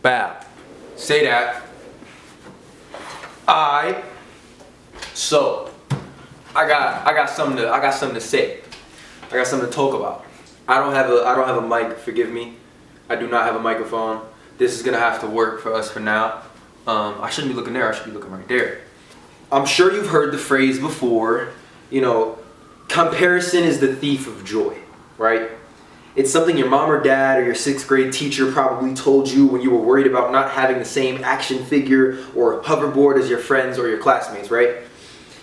Bap. Say that. So I got something to say. I got something to talk about. I don't have a mic, forgive me. I do not have a microphone. This is gonna have to work for us for now. I shouldn't be looking there, I should be looking right there. I'm sure you've heard the phrase before, comparison is the thief of joy, right? It's something your mom or dad or your 6th grade teacher probably told you when you were worried about not having the same action figure or hoverboard as your friends or your classmates, right?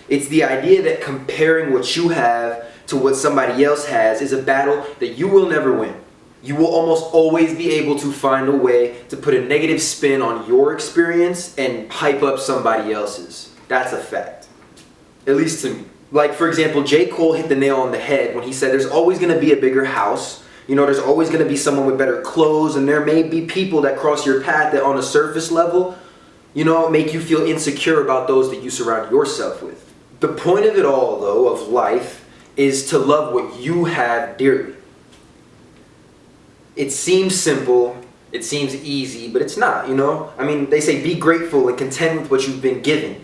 It's the idea that comparing what you have to what somebody else has is a battle that you will never win. You will almost always be able to find a way to put a negative spin on your experience and hype up somebody else's. That's a fact. At least to me. Like, for example, J. Cole hit the nail on the head when he said there's always going to be a bigger house. There's always going to be someone with better clothes, and there may be people that cross your path that on a surface level, make you feel insecure about those that you surround yourself with. The point of it all, though, of life, is to love what you have dearly. It seems simple, it seems easy, but it's not, they say be grateful and content with what you've been given,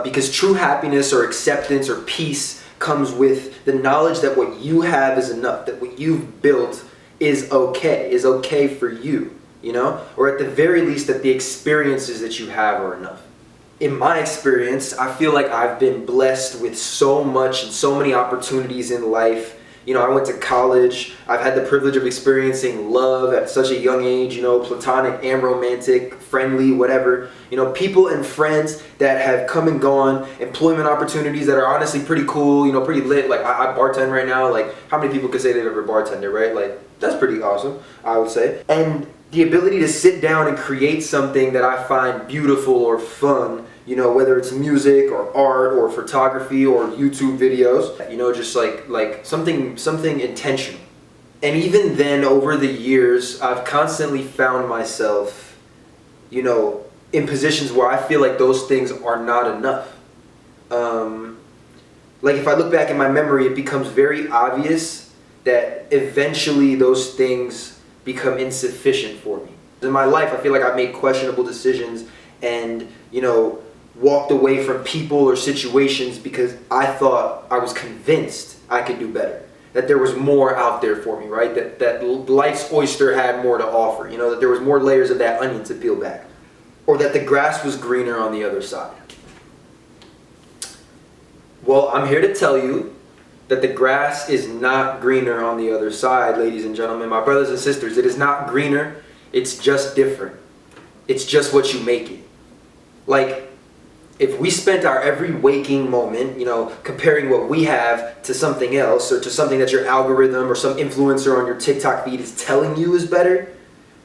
because true happiness or acceptance or peace comes with the knowledge that what you have is enough, that what you've built is okay for you, or at the very least that the experiences that you have are enough. In my experience, I feel like I've been blessed with so much and so many opportunities in life. I went to college. I've had the privilege of experiencing love at such a young age, platonic and romantic, friendly, whatever. People and friends that have come and gone, employment opportunities that are honestly pretty cool, pretty lit. Like, I bartend right now. Like, how many people could say they've ever bartended, right? Like, that's pretty awesome, I would say. And the ability to sit down and create something that I find beautiful or fun, whether it's music or art or photography or YouTube videos, just like something intentional. And even then, over the years, I've constantly found myself, in positions where I feel like those things are not enough. Like, if I look back in my memory, it becomes very obvious that eventually those things become insufficient for me. In my life, I feel like I've made questionable decisions and, walked away from people or situations because I thought, I was convinced I could do better. That there was more out there for me, right? That life's oyster had more to offer, that there was more layers of that onion to peel back. Or that the grass was greener on the other side. Well, I'm here to tell you that the grass is not greener on the other side, ladies and gentlemen, my brothers and sisters. It is not greener, it's just different. It's just what you make it. Like, if we spent our every waking moment, comparing what we have to something else or to something that your algorithm or some influencer on your TikTok feed is telling you is better,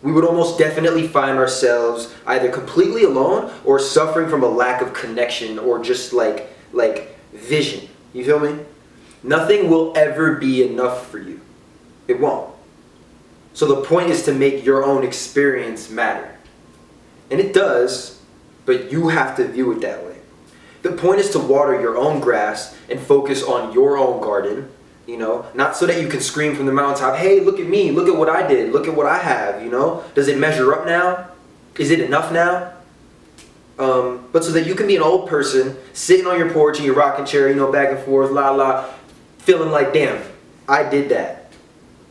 we would almost definitely find ourselves either completely alone or suffering from a lack of connection or just like vision. You feel me? Nothing will ever be enough for you. It won't. So the point is to make your own experience matter. And it does, but you have to view it that way. The point is to water your own grass and focus on your own garden, not so that you can scream from the mountaintop, hey, look at me, look at what I did, look at what I have, Does it measure up now? Is it enough now? But so that you can be an old person sitting on your porch in your rocking chair, back and forth, la la, feeling like, damn, I did that.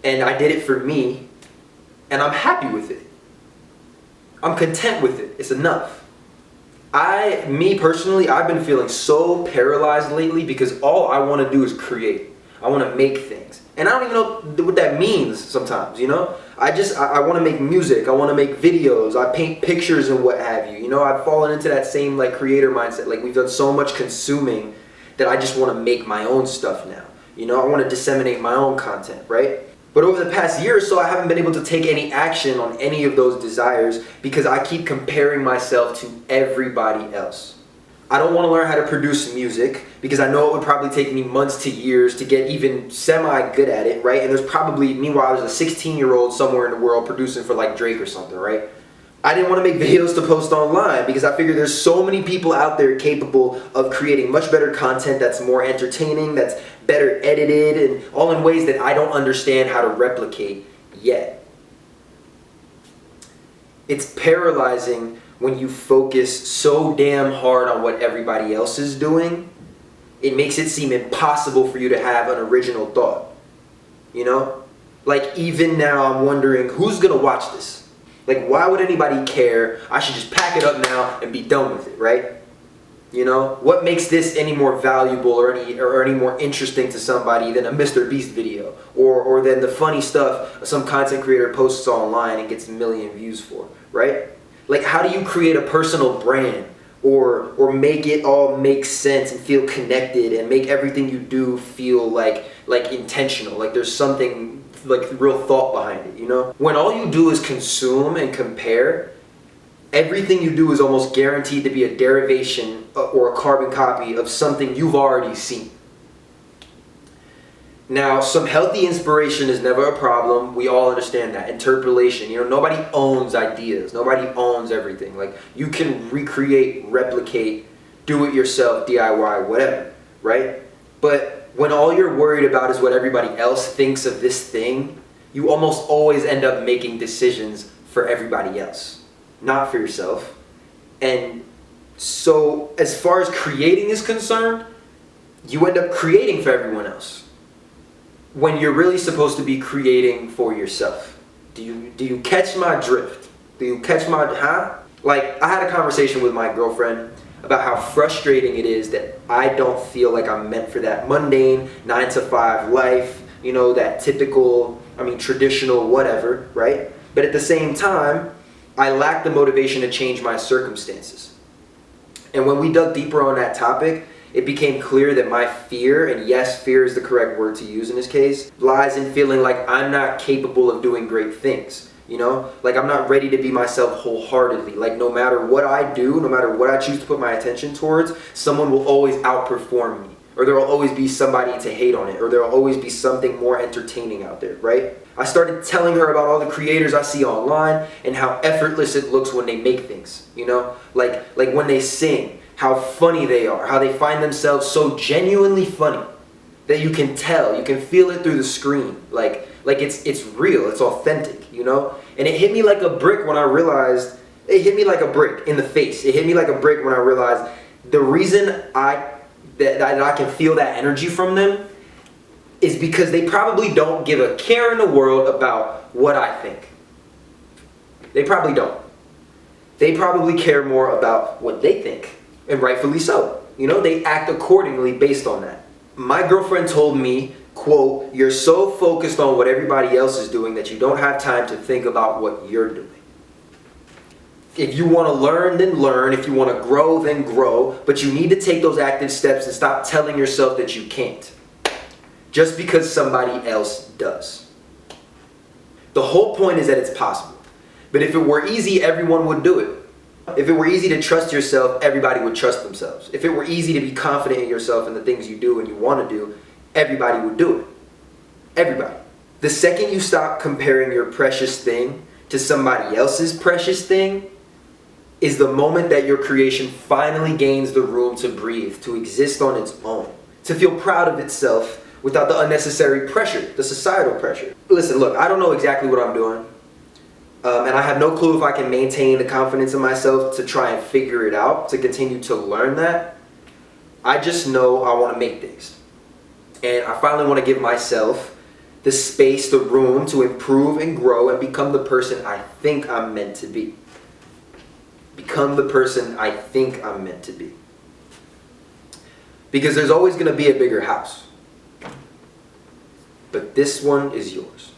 And I did it for me, and I'm happy with it. I'm content with it. It's enough. Me personally, I've been feeling so paralyzed lately because all I want to do is create. I want to make things. And I don't even know what that means sometimes, I want to make music. I want to make videos. I paint pictures and what have you. I've fallen into that same creator mindset. Like, we've done so much consuming that I just want to make my own stuff now. I want to disseminate my own content, right? But over the past year or so, I haven't been able to take any action on any of those desires because I keep comparing myself to everybody else. I don't want to learn how to produce music because I know it would probably take me months to years to get even semi-good at it, right? And meanwhile, there's a 16-year-old somewhere in the world producing for Drake or something, right? I didn't want to make videos to post online because I figured there's so many people out there capable of creating much better content that's more entertaining, that's better edited, and all in ways that I don't understand how to replicate yet. It's paralyzing when you focus so damn hard on what everybody else is doing. It makes it seem impossible for you to have an original thought. You know? Like, even now I'm wondering, who's gonna watch this? Like, why would anybody care? I should just pack it up now and be done with it, right? You know? What makes this any more valuable or any more interesting to somebody than a Mr. Beast video? Or than the funny stuff some content creator posts online and gets a million views for, right? Like, how do you create a personal brand? Or make it all make sense and feel connected and make everything you do feel like intentional, like there's something, like real thought behind it, you know? When all you do is consume and compare, everything you do is almost guaranteed to be a derivation or a carbon copy of something you've already seen. Now, some healthy inspiration is never a problem. We all understand that. Interpolation, you know, nobody owns ideas. Nobody owns everything. Like, you can recreate, replicate, do it yourself, DIY, whatever, right? But when all you're worried about is what everybody else thinks of this thing, you almost always end up making decisions for everybody else, not for yourself. And so, as far as creating is concerned, you end up creating for everyone else, when you're really supposed to be creating for yourself. Do you catch my drift? Do you catch my, Like, I had a conversation with my girlfriend about how frustrating it is that I don't feel like I'm meant for that mundane 9-to-5 life, you know, that typical, traditional whatever, right? But at the same time, I lack the motivation to change my circumstances. And when we dug deeper on that topic, it became clear that my fear, and yes, fear is the correct word to use in this case, lies in feeling like I'm not capable of doing great things. You know, like I'm not ready to be myself wholeheartedly. Like no matter what I do, no matter what I choose to put my attention towards, someone will always outperform me. Or there will always be somebody to hate on it. Or there will always be something more entertaining out there, right? I started telling her about all the creators I see online and how effortless it looks when they make things, you know? Like when they sing, how funny they are, how they find themselves so genuinely funny that you can tell, you can feel it through the screen. Like it's real, it's authentic, you know? And it hit me like a brick when I realized, it hit me like a brick in the face. It hit me like a brick when I realized the reason I can feel that energy from them is because they probably don't give a care in the world about what I think. They probably don't. They probably care more about what they think, and rightfully so. You know, they act accordingly based on that. My girlfriend told me, quote, "You're so focused on what everybody else is doing that you don't have time to think about what you're doing. If you want to learn, then learn. If you want to grow, then grow. But you need to take those active steps and stop telling yourself that you can't, just because somebody else does." The whole point is that it's possible. But if it were easy, everyone would do it. If it were easy to trust yourself, everybody would trust themselves. If it were easy to be confident in yourself and the things you do and you want to do, everybody would do it. Everybody. The second you stop comparing your precious thing to somebody else's precious thing is the moment that your creation finally gains the room to breathe, to exist on its own, to feel proud of itself without the unnecessary pressure, the societal pressure. Listen, look, I don't know exactly what I'm doing. And I have no clue if I can maintain the confidence in myself to try and figure it out, to continue to learn that. I just know I want to make things. And I finally want to give myself the space, the room to improve and grow and become the person I think I'm meant to be. Become the person I think I'm meant to be. Because there's always going to be a bigger house. But this one is yours.